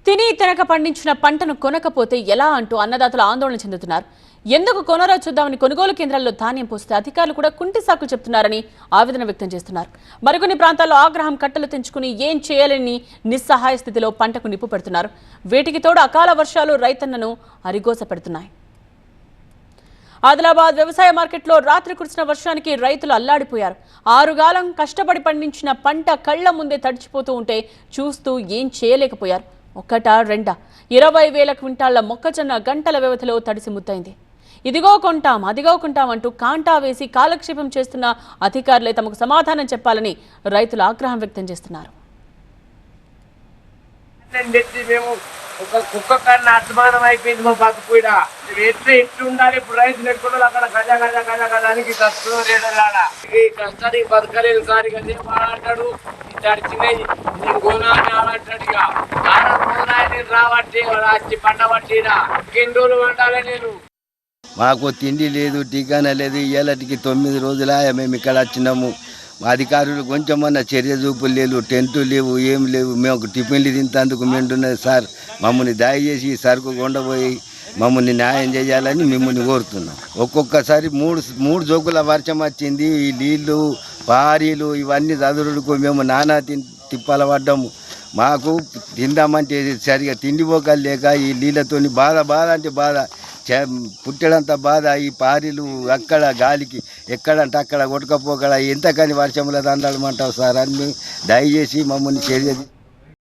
తిని తినక పండించిన పంటను కొనకపోతే ఎలా అంటూ అన్నదాతలు ఆందోళన చెందుతున్నారు. ఎందుకు కొనరో చూద్దామని కొనుగోలు కేంద్రాల్లో ధాన్యం పోస్తే అధికారులు కూడా కుంటి సాకులు చెప్తున్నారని ఆవేదన వ్యక్తం చేస్తున్నారు. మరికొన్ని ప్రాంతాల్లో ఆగ్రహం కట్టలు తెంచుకుని ఏం చేయాలని నిస్సహాయ స్థితిలో పంటకు నిప్పు పెడుతున్నారు. వీటికి తోడు అకాల వర్షాలు రైతన్నను అరిగోస పెడుతున్నాయి. ఆదిలాబాద్ వ్యవసాయ మార్కెట్లో రాత్రి కురిసిన వర్షానికి రైతులు అల్లాడిపోయారు. 6 గాలం కష్టపడి పండించిన పంట కళ్ల ముందే తడిచిపోతూ ఉంటే చూస్తూ ఏం చేయలేకపోయారు. ఒక్కటా రెండా 20,000 క్వింటాళ్ల మొక్కజొన్న గంటల వ్యవధిలో తడిసి ముద్దైంది. ఇదిగో కొంటాం అదిగో కొంటాం అంటూ కాంటా వేసి కాలక్షేపం చేస్తున్న అధికారులే తమకు సమాధానం చెప్పాలని రైతులు ఆగ్రహం వ్యక్తం చేస్తున్నారు. కుక్క కన్నా అసమానం అయిపోయింది మా బతుకు. ఎట్లా ఉండాలి ఇప్పుడు రైతులు ఎక్కువ అక్కడ గజ గజ గజ గజానికి కష్టం రేడలాడా ఈ కష్టానికి బతకలేదు సార్. ఇక అంటాడు తడిచినది నేను గోనాన్ని ఆడంటాడు. ఇక గోనాన్ని రాబట్టి వచ్చి పండబట్టి ఎన్ని రోజులు పండాలి నేను. మాకు తిండి లేదు, టీకానా లేదు. ఇవాళకి 9 రోజులా మేము ఇక్కడ వచ్చినాము. అధికారులు కొంచెమన్నా చర్య చూపులు లేవు, టెంట్లు లేవు, ఏం లేవు. మేము టిఫిన్లు తింటేందుకు మెండున్నది సార్. మమ్మల్ని దయచేసి సరుకు కొండపోయి మమ్మల్ని న్యాయం చేయాలని మిమ్మల్ని కోరుతున్నాం. ఒక్కొక్కసారి మూడు జోకుల వర్షం వచ్చింది. ఈ నీళ్ళు పారీలు ఇవన్నీ చదువులకు మేము నానా తిప్పాల పడ్డాము. మాకు తిందామంటే సరిగా తిండిపోకలు లేక ఈ నీళ్ళతోని బాధ అంటే బాధ, పుట్టడంత బాధ. ఈ పారీలు అక్కడ గాలికి ఎక్కడంటే అక్కడ కొట్టుకపోకడ ఎంతకని వర్షంలో దండాలమంటావు సార్ అని దయచేసి మమ్మల్ని చర్య